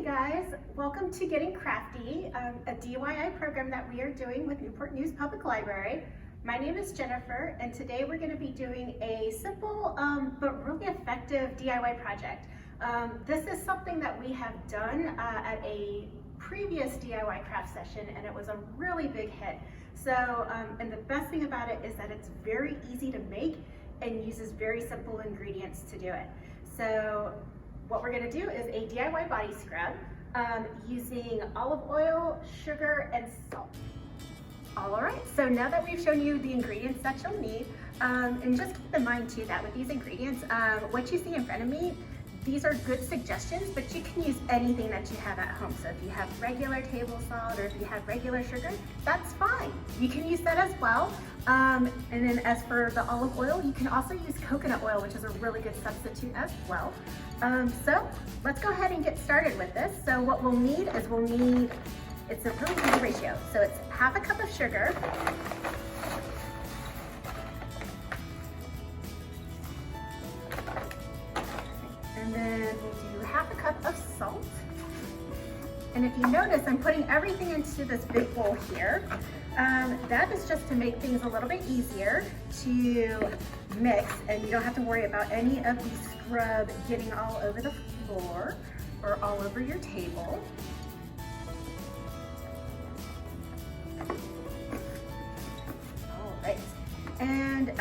guys, welcome to Getting Crafty, a DIY program that we are doing with Newport News Public Library. My name is Jennifer, and today we're going to be doing a simple but really effective DIY project. This is something that we have done at a previous DIY craft session, and it was a really big hit. So, and the best thing about it is that it's very easy to make and uses very simple ingredients to do it. So what we're going to do is a DIY body scrub using olive oil, sugar, and salt. All right, so now that we've shown you the ingredients that you'll need, and just keep in mind too that with these ingredients, what you see in front of me, these are good suggestions, but you can use anything that you have at home. So if you have regular table salt or if you have regular sugar, that's fine. You can use that as well. And then as for the olive oil, you can also use coconut oil, which is a really good substitute as well. So let's go ahead and get started with this. So what we'll need is it's a really easy ratio. So it's half a cup of sugar, and then we'll do half a cup of salt. And if you notice, I'm putting everything into this big bowl here. That is just to make things a little bit easier to mix, and you don't have to worry about any of the scrub getting all over the floor or all over your table. All right. And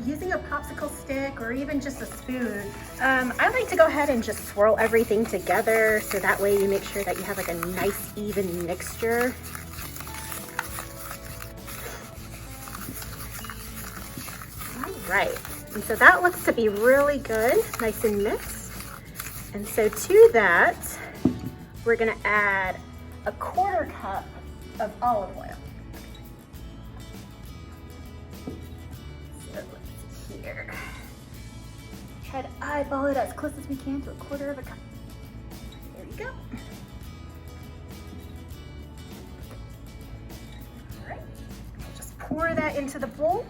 using a popsicle stick or even just a spoon, I like to go ahead and just swirl everything together so that way you make sure that you have like a nice even mixture. All right, and so that looks to be really good, nice and mixed. And so to that, we're gonna add a quarter cup of olive oil. Here. Try to eyeball it as close as we can to a quarter of a cup. There you go. All right, I'll just pour that into the bowl.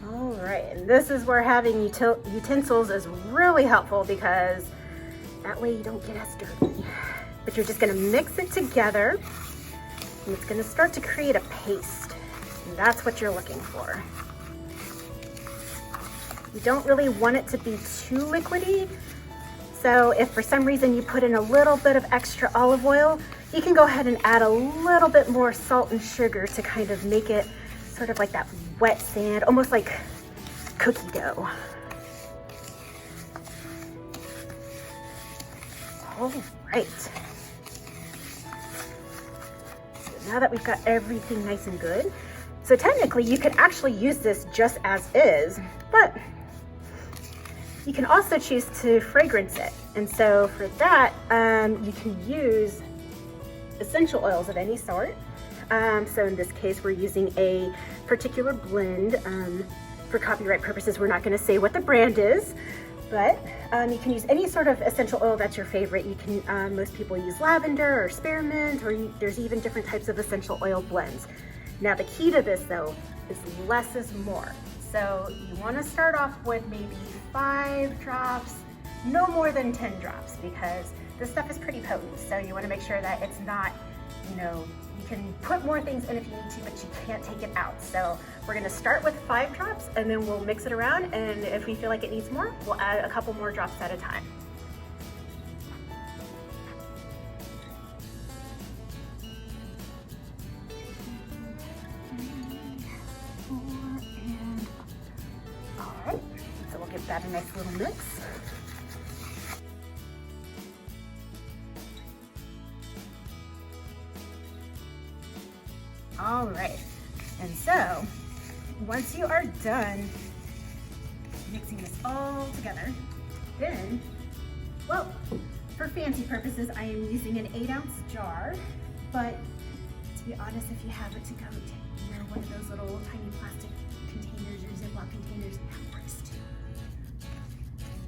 All right, and this is where having utensils is really helpful because that way you don't get as dirty. But you're just gonna mix it together, and it's gonna start to create a paste. And that's what you're looking for. You don't really want it to be too liquidy. So if for some reason you put in a little bit of extra olive oil, you can go ahead and add a little bit more salt and sugar to kind of make it sort of like that wet sand, almost like cookie dough. All right. Now that we've got everything nice and good, so technically you could actually use this just as is, but you can also choose to fragrance it. And so for that, you can use essential oils of any sort. So in this case, we're using a particular blend. For copyright purposes, we're not going to say what the brand is, but you can use any sort of essential oil that's your favorite. You can, most people use lavender or spearmint, or there's even different types of essential oil blends. Now the key to this though is less is more. So you want to start off with maybe 5 drops, no more than 10 drops, because this stuff is pretty potent. So you want to make sure that it's not, you can put more things in if you need to, but you can't take it out. So we're gonna start with 5 drops, and then we'll mix it around, and if we feel like it needs more, we'll add a couple more drops at a time. All right, so we'll give that a nice little mix. All right, and so once you are done mixing this all together, then, well, for fancy purposes, I am using an 8-ounce jar, but to be honest, if you have a to-go, one of those little tiny plastic containers or Ziploc containers, that works too.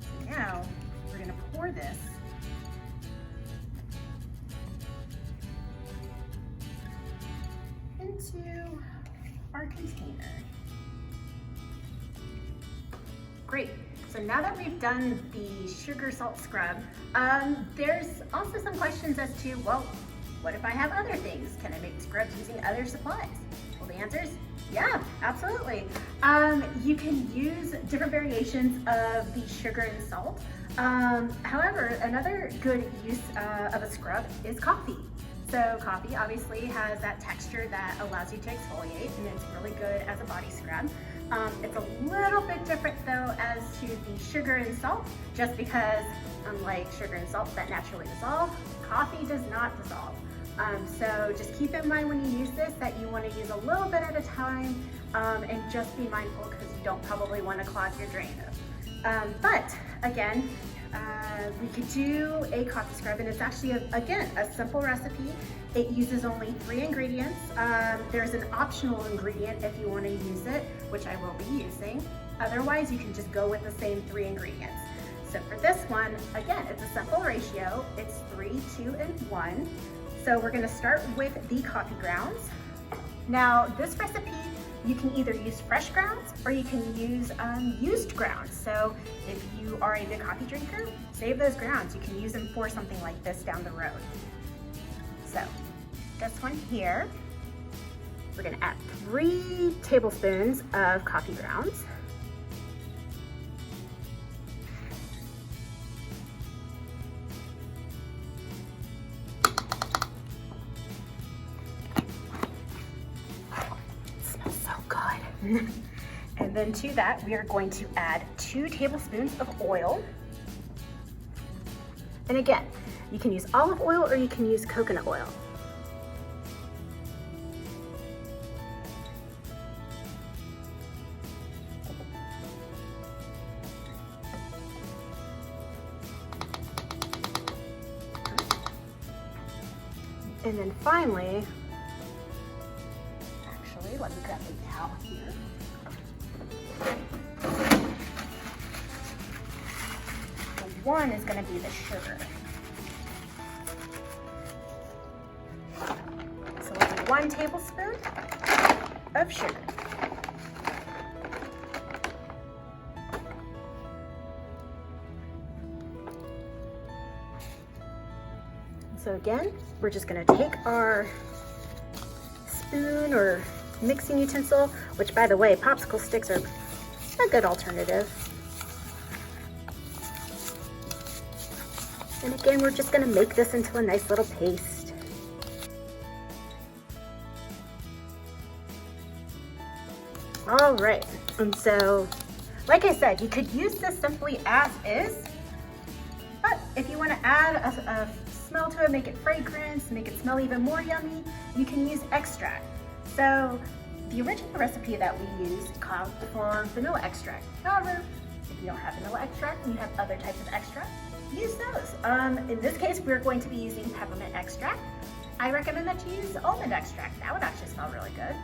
So now we're gonna pour this into our container. Great. So now that we've done the sugar salt scrub, there's also some questions as to, well, what if I have other things? Can I make scrubs using other supplies? Well, the answer is yeah, absolutely. You can use different variations of the sugar and salt. However, another good use of a scrub is coffee. So coffee obviously has that texture that allows you to exfoliate, and it's really good as a body scrub. It's a little bit different though as to the sugar and salt, just because unlike sugar and salt that naturally dissolve, coffee does not dissolve. So just keep in mind when you use this that you want to use a little bit at a time, and just be mindful because you don't probably want to clog your drain. But again, we could do a coffee scrub, and it's actually, again, a simple recipe. It uses only 3 ingredients. There's an optional ingredient if you want to use it, which I will be using. Otherwise, you can just go with the same 3 ingredients. So for this one, again, it's a simple ratio. It's 3, 2, and 1. So we're gonna start with the coffee grounds. Now, this recipe, you can either use fresh grounds or you can use used grounds. So if you are a big coffee drinker, save those grounds. You can use them for something like this down the road. So this one here, we're gonna add 3 tablespoons of coffee grounds. And then to that, we are going to add 2 tablespoons of oil. And again, you can use olive oil or you can use coconut oil. And then finally, let me grab a towel here. The 1 is going to be the sugar. So we'll do 1 tablespoon of sugar. So again, we're just going to take our spoon or mixing utensil, which by the way, popsicle sticks are a good alternative. And again, we're just gonna make this into a nice little paste. All right, and so, like I said, you could use this simply as is, but if you wanna add a smell to it, make it fragrance, make it smell even more yummy, you can use extract. So the original recipe that we used called for vanilla extract. However, if you don't have vanilla extract and you have other types of extract, use those. In this case, we're going to be using peppermint extract. I recommend that you use almond extract. That would actually smell really good.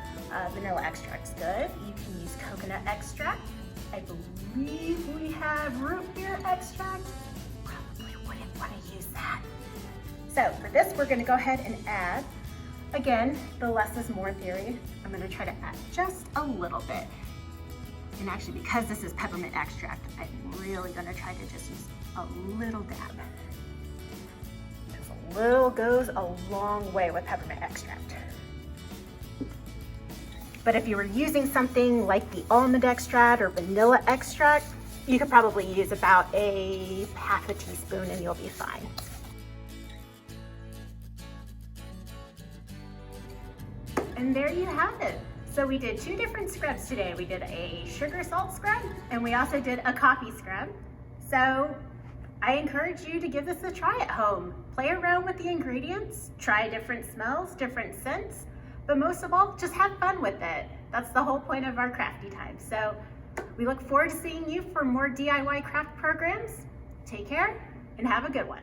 Vanilla extract's good. You can use coconut extract. I believe we have root beer extract. Probably wouldn't want to use that. So for this, we're gonna go ahead and add, again, the less is more theory. I'm gonna try to add just a little bit. And actually, because this is peppermint extract, I'm really gonna try to just use a little dab. Because a little goes a long way with peppermint extract. But if you were using something like the almond extract or vanilla extract, you could probably use about a half a teaspoon and you'll be fine. And there you have it. So we did 2 different scrubs today. We did a sugar salt scrub and we also did a coffee scrub. So I encourage you to give this a try at home. Play around with the ingredients, try different smells, different scents, but most of all, just have fun with it. That's the whole point of our crafty time. So we look forward to seeing you for more DIY craft programs. Take care and have a good one.